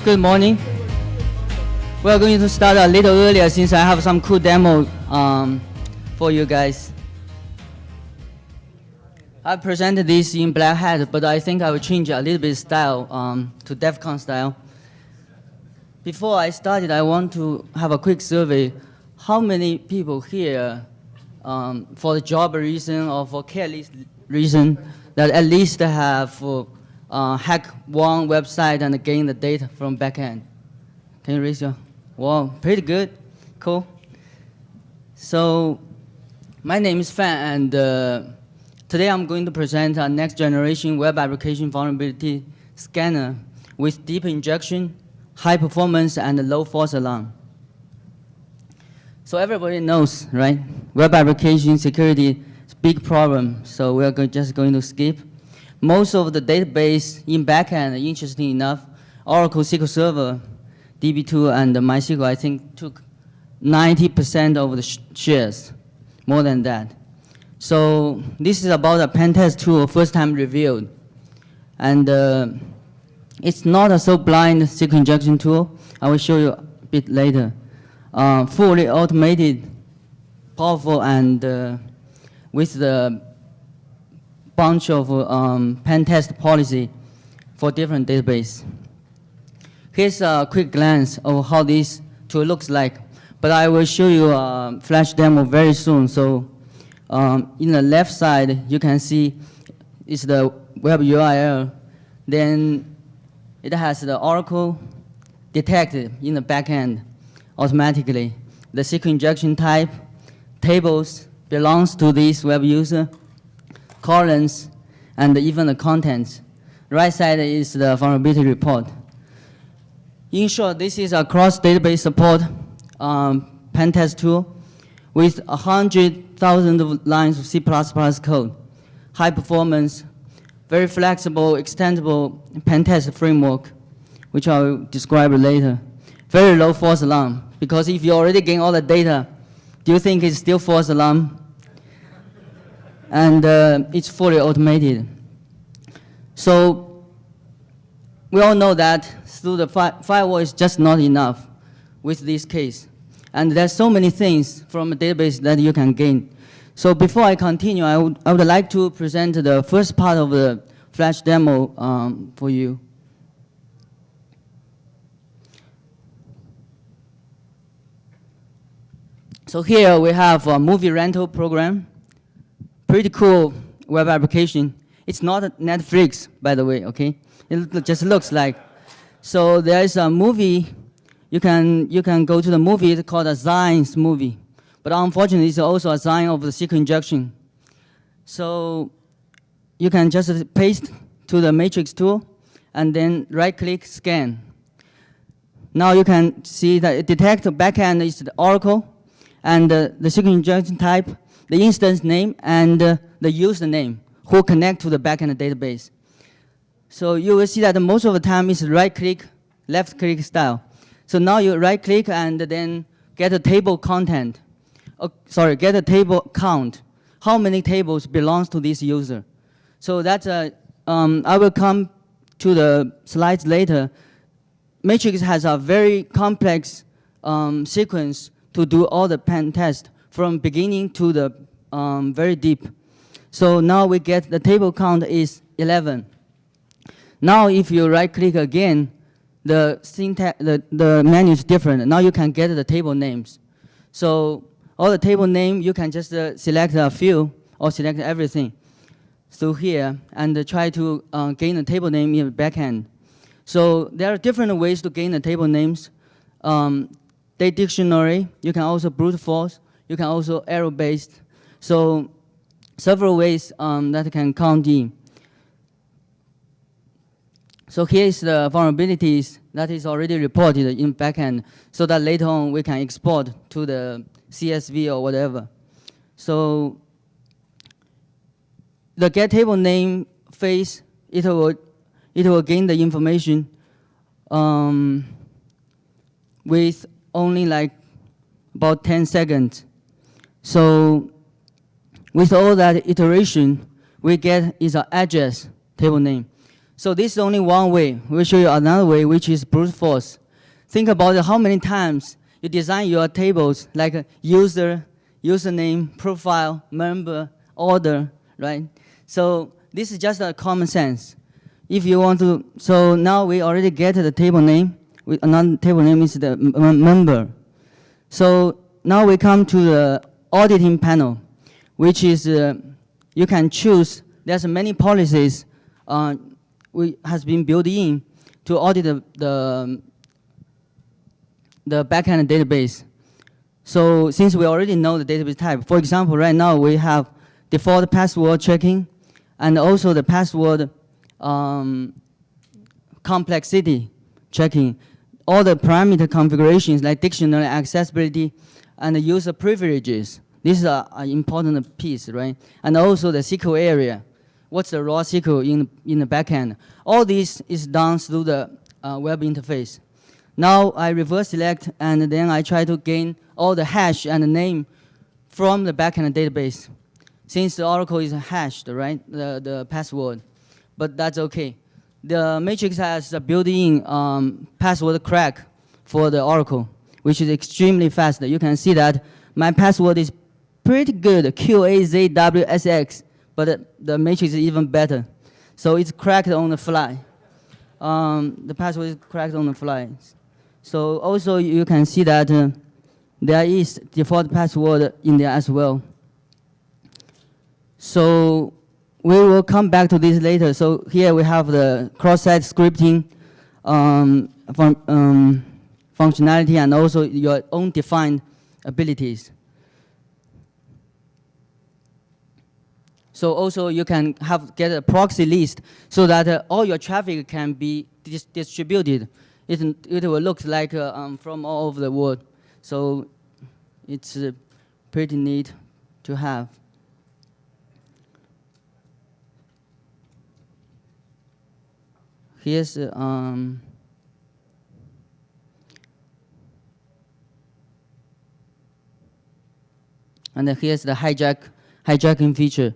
Good morning. We're going to start a little earlier since I have some cool demo for you guys. I presented this in Black Hat, but I think I will change a little bit style to DEF CON style. Before I started, I want to have a quick survey. How many people here, for the job reason or for careless reason, that at least have hack one website and gain the data from backend? Can you raise your? Wow, pretty good, cool. So, my name is Fan, and today I'm going to present a next generation web application vulnerability scanner with deep injection, high performance, and low false alarm. So everybody knows, right? Web application security is a big problem, so we're just going to skip. Most of the database in backend, interesting enough, Oracle SQL Server, DB2, and MySQL, I think, took 90% of the shares, more than that. So this is about a pen test tool, first time reviewed. And it's not a so blind SQL injection tool. I will show you a bit later. Fully automated, powerful, and with the bunch of pen test policy for different database. Here's a quick glance of how this tool looks like. But I will show you a flash demo very soon. So in the left side, you can see is the web URL. Then it has the Oracle detected in the backend automatically. The SQL injection type, tables belongs to this web user, columns, and even the contents. Right side is the vulnerability report. In short, this is a cross-database support pen test tool with 100,000 lines of C++ code, high performance, very flexible, extendable pen test framework, which I will describe later. Very low false alarm, because if you already gain all the data, do you think it's still false alarm? And it's fully automated. So we all know that through the firewall is just not enough with this case. And there's so many things from a database that you can gain. So before I continue, I would like to present the first part of the flash demo for you. So here we have a movie rental program. Pretty cool web application. It's not Netflix, by the way, okay? It just looks like. So there is a movie. You can go to the movie. It's called a Zines movie. But unfortunately, it's also a sign of the SQL injection. So you can just paste to the matrix tool, and then right-click scan. Now you can see that it detects the backend is the Oracle, and the SQL injection type, the instance name, and the username who connect to the backend database. So you will see that most of the time it's right-click, left-click style. So now you right-click and then get a table content. Get a table count. How many tables belongs to this user? So that's I will come to the slides later. Matrix has a very complex sequence to do all the pen test from beginning to the very deep. So now we get the table count is 11. Now if you right-click again, the syntax, the menu is different. Now you can get the table names. So all the table name, you can just select a few or select everything through here and try to gain a table name in the backend. So there are different ways to gain the table names. Date dictionary, you can also brute force, you can also arrow-based. So several ways that can count in. So here is the vulnerabilities that is already reported in backend, so that later on we can export to the CSV or whatever. So the get table name phase, it will gain the information with only like about 10 seconds. So with all that iteration, we get is an address table name. So this is only one way. We'll show you another way, which is brute force. Think about how many times you design your tables, like a user, username, profile, member, order, right? So this is just a common sense. If you want to, so now we already get the table name. Another table name is the member. So now we come to the auditing panel, which is you can choose. There's many policies has been built in to audit the backend database. So since we already know the database type, for example, right now we have default password checking, and also the password complexity checking. All the parameter configurations like dictionary accessibility and the user privileges. This is an important piece, right? And also the SQL area. What's the raw SQL in the backend? All this is done through the web interface. Now I reverse select, and then I try to gain all the hash and the name from the backend database. Since the Oracle is hashed, right, the password, but that's okay. The Matrix has a built-in password crack for the Oracle, which is extremely fast. You can see that my password is pretty good, QAZWSX, but the Matrix is even better. So it's cracked on the fly. The password is cracked on the fly. So also you can see that there is default password in there as well. So we will come back to this later. So here we have the cross-site scripting functionality and also your own defined abilities. So also you can get a proxy list so that all your traffic can be distributed. It will look like from all over the world. So it's pretty neat to have. Here's and then here's the hijacking feature,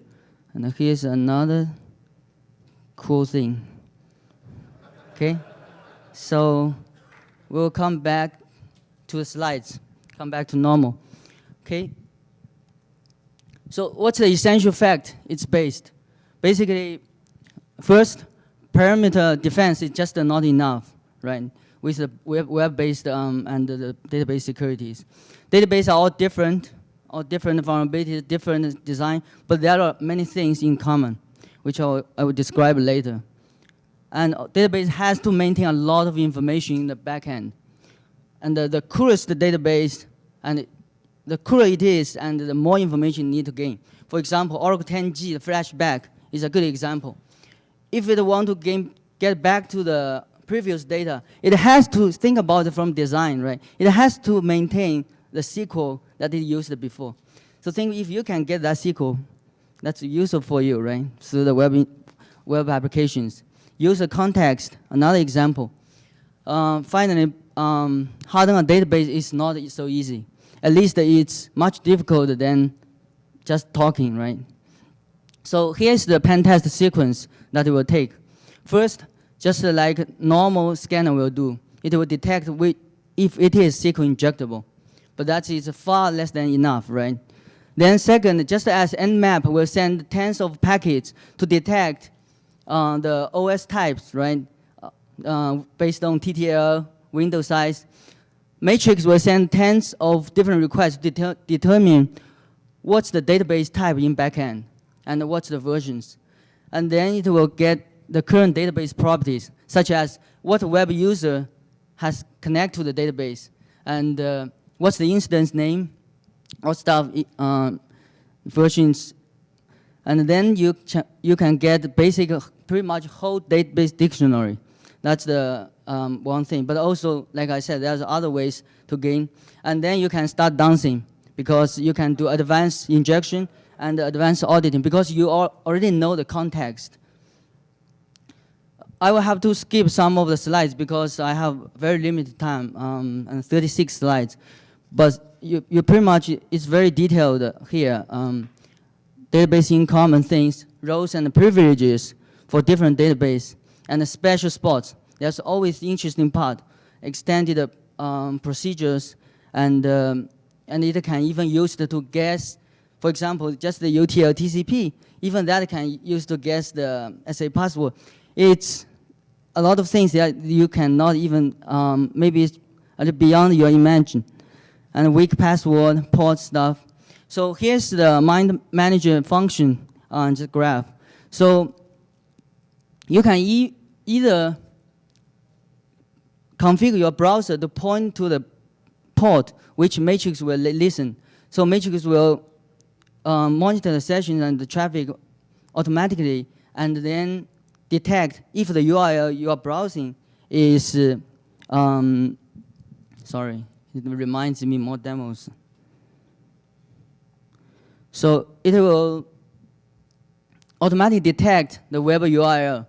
and then here's another cool thing. Okay, so we'll come back to the slides. Come back to normal. Okay. So what's the essential fact? It's based. Basically, first, perimeter defense is just not enough, right? With the web-based and the database securities. Databases are all different vulnerabilities, different design, but there are many things in common, which I will describe later. And database has to maintain a lot of information in the backend. And the coolest the database, and the cooler it is, and the more information you need to gain. For example, Oracle 10G, the flashback, is a good example. If it want to get back to the previous data, it has to think about it from design, right? It has to maintain the SQL that it used before. So think if you can get that SQL, that's useful for you, right? Through the web applications. User context, another example. Finally, hardening a database is not so easy. At least it's much difficult than just talking, right? So here's the pen test sequence that it will take. First, just like normal scanner will do, it will detect if it is SQL injectable. But that is far less than enough, right? Then second, just as Nmap will send tens of packets to detect the OS types, right? Based on TTL, window size. Matrix will send tens of different requests to determine what's the database type in backend and what's the versions. And then it will get the current database properties, such as what web user has connected to the database, and what's the instance name, what stuff, versions. And then you can get basic, pretty much whole database dictionary. That's the one thing. But also, like I said, there's other ways to gain. And then you can start dancing, because you can do advanced injection and advanced auditing, because you already know the context. I will have to skip some of the slides because I have very limited time, and 36 slides. But you pretty much, it's very detailed here. Database in common things, roles and privileges for different database. and the special spots. There's always the interesting part, extended procedures, and it can even use to guess, for example, just the UTL TCP, even that can use to guess the SA password. It's a lot of things that you cannot even, maybe it's a little beyond your imagination. And weak password, port stuff. So here's the mind manager function on the graph. So you can either configure your browser to point to the port which Matrix will listen. So Matrix will monitor the sessions and the traffic automatically, and then detect if the URL you are browsing is, sorry, it reminds me more demos. So it will automatically detect the web URL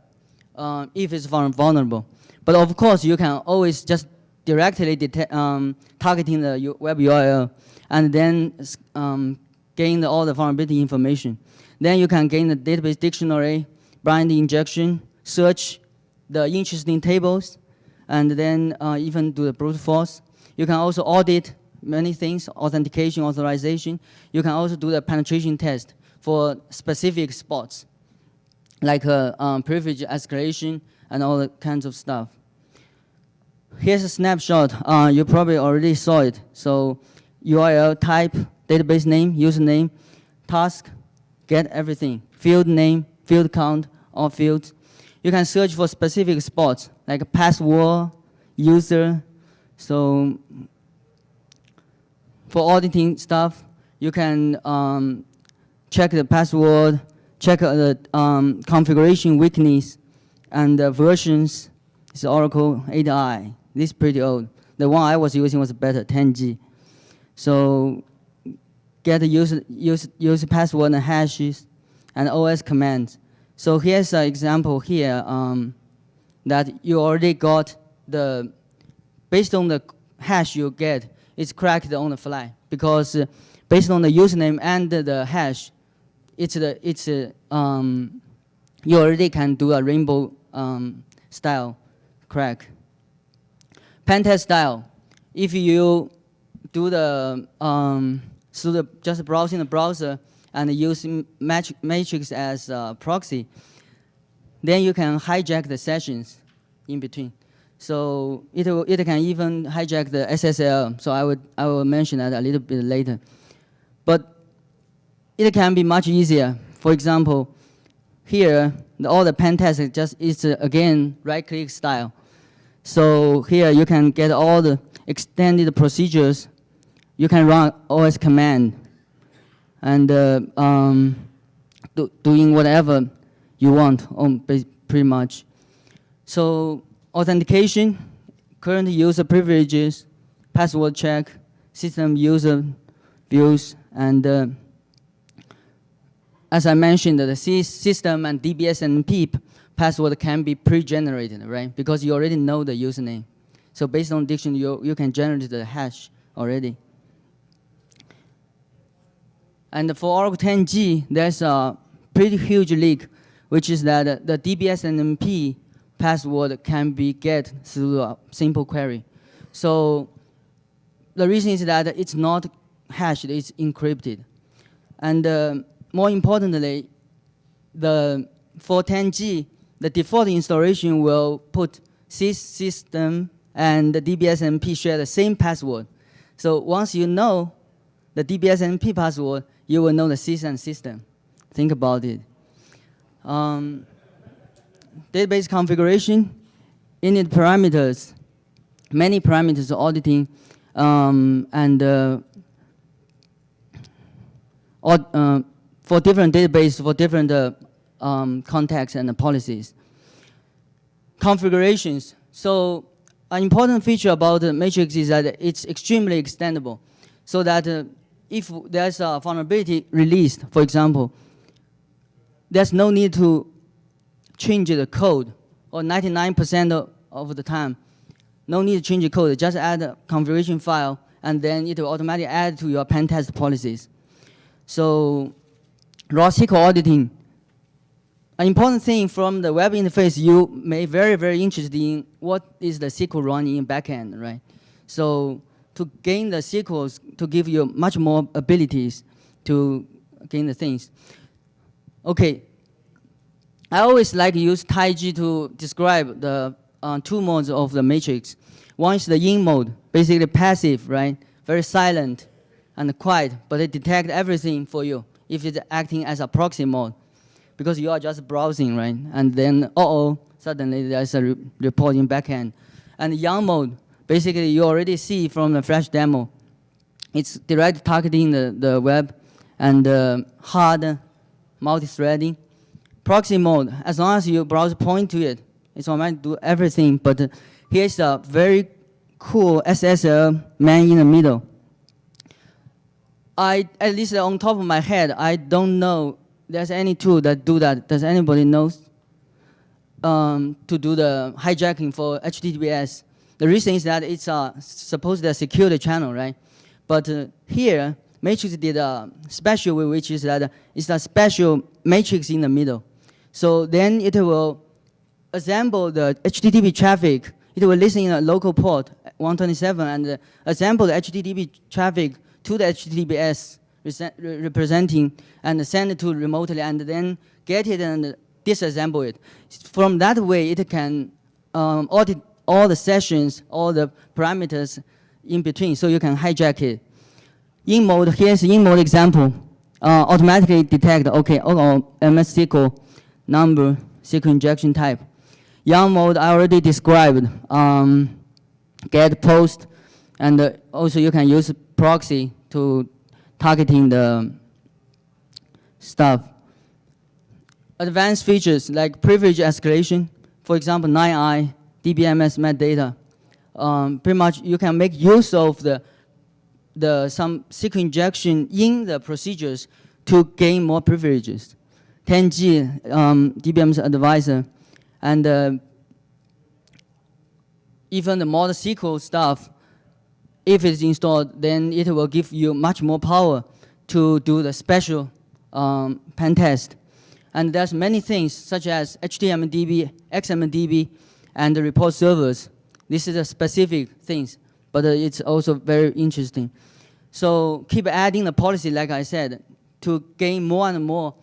if it's vulnerable. But of course, you can always just directly targeting the web URL and then gain all the vulnerability information. Then you can gain the database dictionary, blind injection, search the interesting tables, and then even do the brute force. You can also audit many things, authentication, authorization. You can also do the penetration test for specific spots, like privilege escalation and all that kinds of stuff. Here's a snapshot. You probably already saw it. So URL type, database name, username, task, get everything. Field name, field count, all fields. You can search for specific spots, like password, user. So for auditing stuff, you can check the password, check the configuration weakness, and the versions. It's Oracle 8i. This is pretty old. The one I was using was better, 10G. So get the user password and hashes and OS commands. So here's an example here that you already got the, based on the hash you get, it's cracked on the fly, because based on the username and the hash, you already can do a rainbow style crack. Pentest style, if you do the just browsing the browser and using Matrix as a proxy, then you can hijack the sessions in between. So it can even hijack the SSL. So I will mention that a little bit later. But it can be much easier. For example, here all the pen tests is again right-click style. So here you can get all the extended procedures. You can run OS command and doing whatever you want, pretty much. So authentication, current user privileges, password check, system user views, and as I mentioned, the system and DBS and PEEP password can be pre-generated, right? Because you already know the username. So based on dictionary, you can generate the hash already. And for Oracle 10G, there's a pretty huge leak, which is that the DBS and MP password can be get through a simple query. So the reason is that it's not hashed, it's encrypted. And more importantly, for 10G, the default installation will put system and the DBSNP share the same password. So once you know the DBSNP password, you will know the sys and system. Think about it. Database configuration, init parameters, many parameters auditing, for different databases, for different contexts and policies. Configurations. So an important feature about the Matrix is that it's extremely extendable. So that if there's a vulnerability released, for example, there's no need to change the code, or 99% of the time. No need to change the code. Just add a configuration file, and then it will automatically add to your pen test policies. So raw SQL auditing, An important thing from the web interface, you may very interested in what is the SQL running in backend, right? So to gain the SQLs, to give you much more abilities to gain the things. Okay, I always like to use TiG to describe the two modes of the matrix. One is the in mode, basically passive, right? Very silent and quiet, but it detects everything for you if it's acting as a proxy mode, because you are just browsing, right? And then, suddenly there's a report in backend. And YAML mode, basically you already see from the Flash demo. It's direct targeting the web and hard multi-threading. Proxy mode, as long as your browser point to it, it's already do everything, but here's a very cool SSL man in the middle. At least on top of my head, I don't know there's any tool that do that. Does anybody know to do the hijacking for HTTPS? The reason is that it's supposed to secure the channel, right? But here, Matrix did a special way, which is that it's a special matrix in the middle. So then it will assemble the HTTP traffic. It will listen in a local port 127 and assemble the HTTP traffic to the HTTPS representing and send it to remotely, and then get it and disassemble it. From that way, it can audit all the sessions, all the parameters in between, so you can hijack it. In mode, here's the in mode example. Automatically detect, okay, MS SQL number, SQL injection type. YAML mode, I already described. Get, post, and also you can use proxy to targeting the stuff. Advanced features like privilege escalation, for example, 9i, DBMS metadata. Pretty much you can make use of some SQL injection in the procedures to gain more privileges. 10G, DBMS advisor, and even the model SQL stuff, if it's installed, then it will give you much more power to do the special pen test. And there's many things such as HTMDB, XMDB, and the report servers. This is a specific things, but it's also very interesting. So keep adding the policy, like I said, to gain more and more.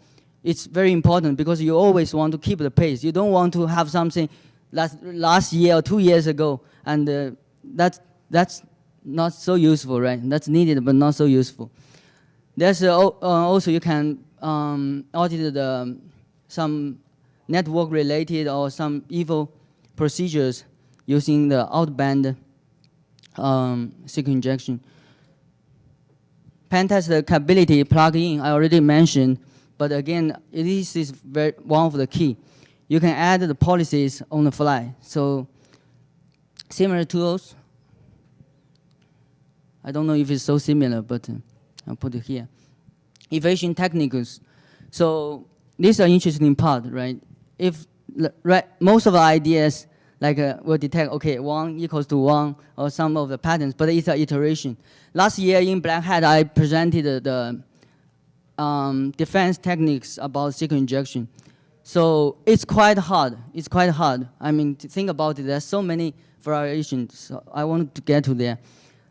It's very important because you always want to keep the pace. You don't want to have something last year or 2 years ago, and that's not so useful, right? That's needed, but not so useful. There's also you can audit some network-related or some evil procedures using the out-band SQL injection. Pentest capability plug-in, I already mentioned, but again, this is one of the key. You can add the policies on the fly. So similar tools. I don't know if it's so similar, but I'll put it here. Evasion techniques. So this is an interesting part, right? If most of the ideas will detect, okay, 1 equals to 1 or some of the patterns, but it's an iteration. Last year in Black Hat, I presented the defense techniques about SQL injection. So it's quite hard. It's quite hard. I mean, to think about it, there's so many variations. So I wanted to get to there.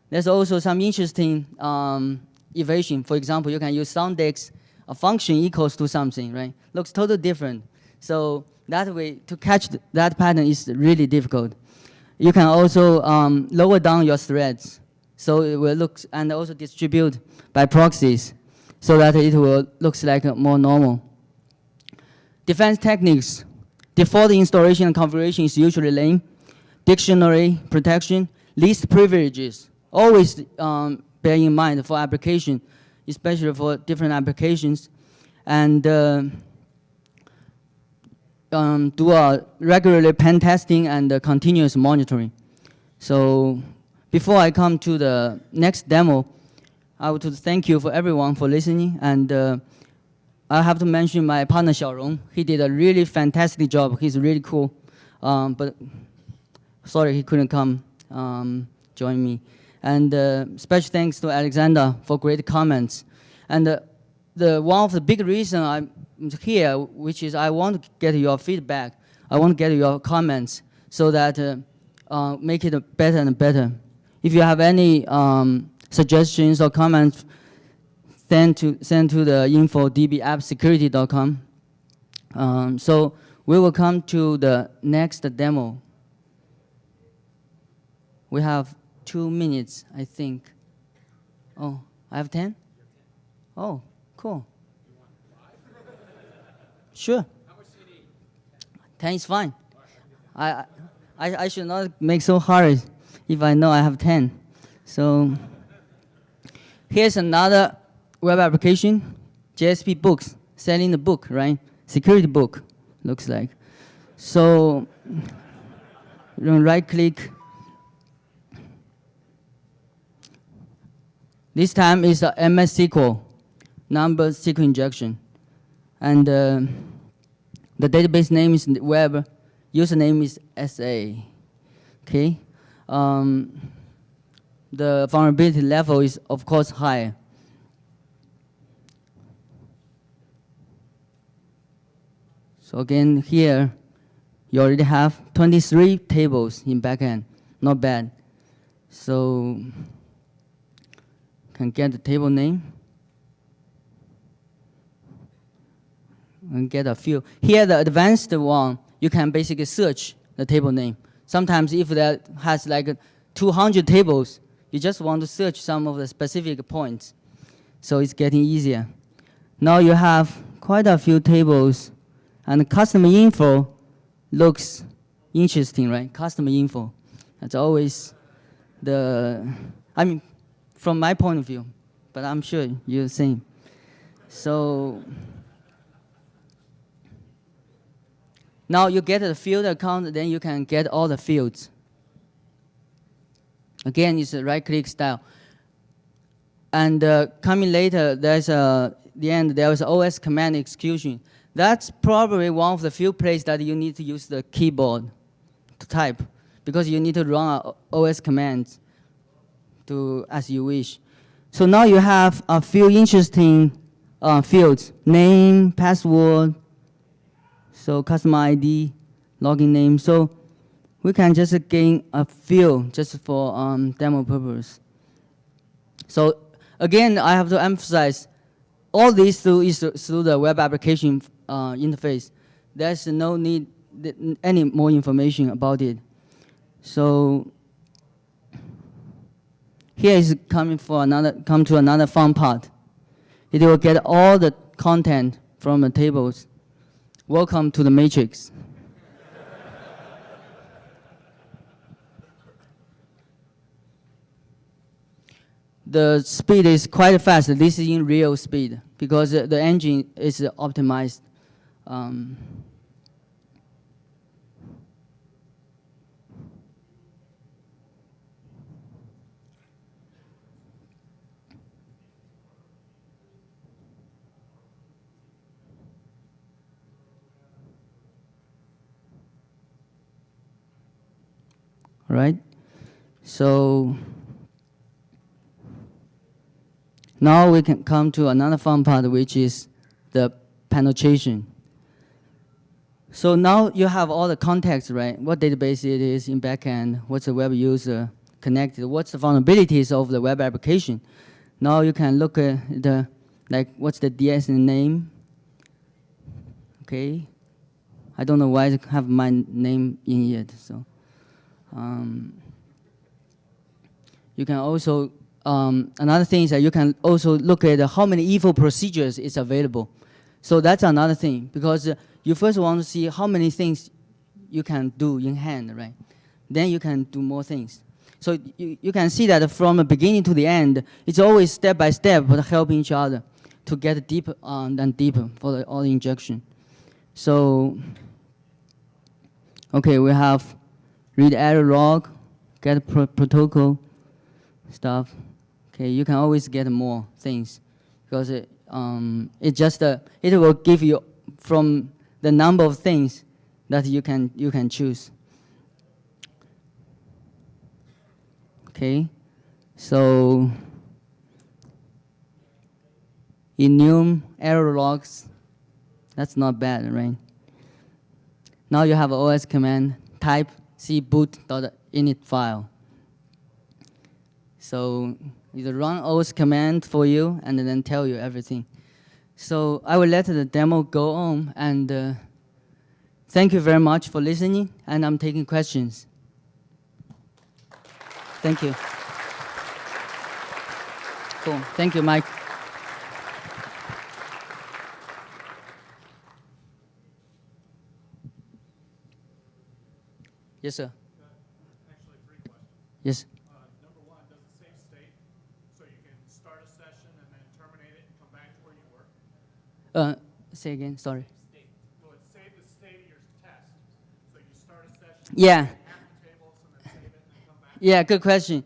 There's also some interesting evasion. For example, you can use soundex, a function equals to something, right? Looks totally different. So that way, to catch that pattern is really difficult. You can also lower down your threads. So it will look, and also distribute by proxies so that it will look like more normal. Defense techniques. Default installation and configuration is usually lame. Dictionary protection, least privileges. Always bear in mind for application, especially for different applications. And do a regularly pen testing and continuous monitoring. So before I come to the next demo, I would thank you for everyone for listening. And I have to mention my partner Xiaorong. He did a really fantastic job. He's really cool. But sorry he couldn't come join me. And special thanks to Alexander for great comments. And one of the big reasons I'm here, which is I want to get your feedback. I want to get your comments so that make it better and better. If you have any suggestions or comments, send to the info@dbappsecurity.com. So we will come to the next demo. We have 2 minutes, I think. Oh, I have 10? Oh, cool. Sure. How much do you need? 10 is fine. I should not make so hard if I know I have 10. So here's another web application, JSP Books, selling the book, right? Security book, looks like. So right click. This time is a MS SQL, number SQL injection. And the database name is web, username is SA. Okay. The vulnerability level is, of course, high. So again, here, you already have 23 tables in backend. Not bad. So can get the table name and get a few. Here, the advanced one, you can basically search the table name. Sometimes if that has like 200 tables, you just want to search some of the specific points. So it's getting easier. Now you have quite a few tables, and customer info looks interesting, right? Customer info. That's always I mean, from my point of view, but I'm sure you're the same. So now you get the field account, then you can get all the fields. Again, it's a right-click style. And coming later, there's the end, there was OS command execution. That's probably one of the few places that you need to use the keyboard to type, because you need to run OS commands as you wish. So now you have a few interesting fields: name, password, so customer ID, login name. So we can just gain a few just for demo purpose. So again, I have to emphasize, all these through the web application interface. There's no need any more information about it. So here is come to another fun part. It will get all the content from the tables. Welcome to the matrix. The speed is quite fast. This is in real speed because the engine is optimized. Right? So now we can come to another fun part, which is the penetration. So now you have all the context, right? What database it is in backend, what's the web user connected, what's the vulnerabilities of the web application. Now you can look at what's the DS name. Okay. I don't know why I have my name in it. So you can also another thing is that you can also look at how many evil procedures is available. So that's another thing, because you first want to see how many things you can do in hand, right? Then you can do more things. So you can see that from the beginning to the end, it's always step by step, but helping each other to get deeper and deeper for all the injection. So, okay, we have read error log, get protocol stuff. Okay, you can always get more things because it will give you from the number of things that you can choose. Okay, so enum, error logs. That's not bad, right? Now you have an OS command, type cboot.init file. So it run OS command for you and then tell you everything. So I will let the demo go on, and thank you very much for listening, and I'm taking questions. Thank you. Cool. Thank you, Mike. Yes, sir. Actually, 3 questions. Yes. Number 1, does it save state so you can start a session and then terminate it and come back to where you were? Say again, sorry. Will it save the state of your test? So you start a session, Yeah. half the tables, and then save it and then come back? Yeah, good question.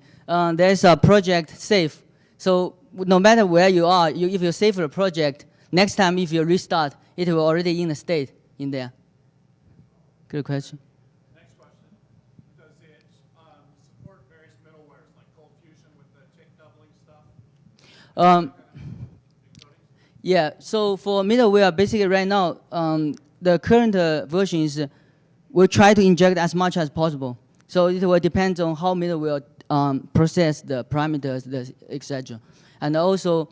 There's a project save. So no matter where you are, if you save a project, next time if you restart, it will already in the state in there. Good question. Next question, does it support various middlewares like Cold Fusion with the tick doubling stuff? Yeah, so for middleware, basically right now, the current version is we'll try to inject as much as possible. So it will depend on how middleware process the parameters, etc. And also,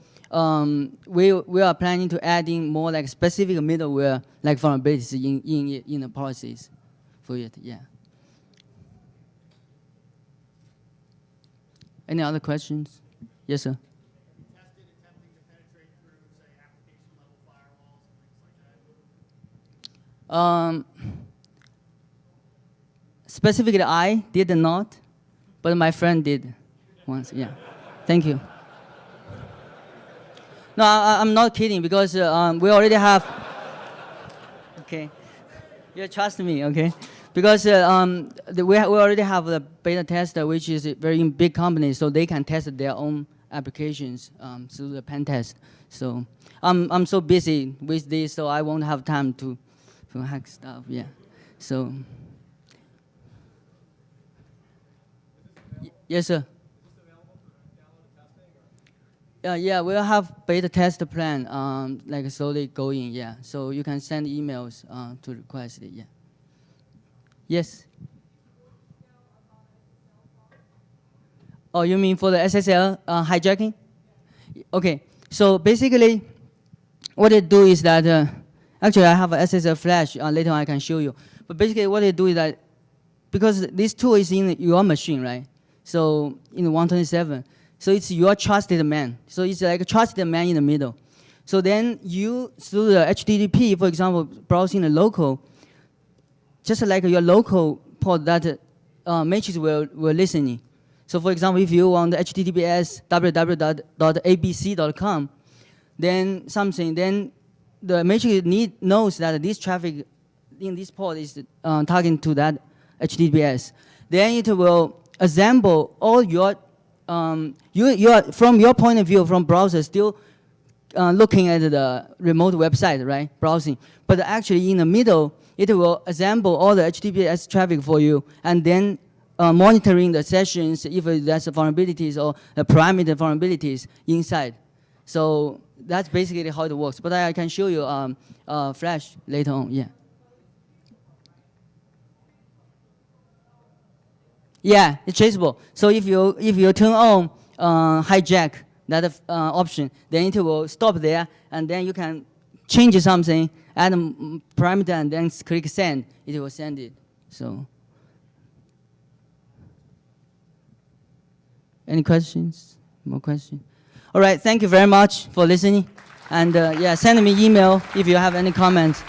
we are planning to add in more like specific middleware, like vulnerabilities in the policies for it, yeah. Any other questions? Yes, sir. Have you tested attempting to penetrate through, say, application-level firewalls and things like that? Specifically, I did not, but my friend did once, yeah. Thank you. No, I'm not kidding, because we already have, okay. You trust me, okay? Because we already have a beta tester, which is a very big company, so they can test their own applications through the pen test. So I'm so busy with this, so I won't have time to hack stuff, yeah. So, yes, sir. Yeah, we'll have beta test plan, like slowly going, yeah. So you can send emails to request it, yeah. Yes? Oh, you mean for the SSL hijacking? Okay, so basically, what they do is that, actually I have a SSL flash, later on I can show you. But basically what they do is that, because this tool is in your machine, right? So in 127, so it's your trusted man. So it's like a trusted man in the middle. So then you, through the HTTP, for example, browsing the local, just like your local port that matrix will listening. So for example, if you want HTTPS www.abc.com, then the matrix knows that this traffic in this port is targeting to that HTTPS. Then it will assemble all your, from your point of view, from browser, still looking at the remote website, right, browsing. But actually in the middle, it will assemble all the HTTPS traffic for you, and then monitoring the sessions if there's vulnerabilities or the parameter vulnerabilities inside. So that's basically how it works. But I can show you Flash later on, yeah. Yeah, it's traceable. So if you turn on hijack, that option, then it will stop there, and then you can change something, add a parameter, and then click send. It will send it. So, any questions? More questions? All right. Thank you very much for listening, and yeah, send me email if you have any comments.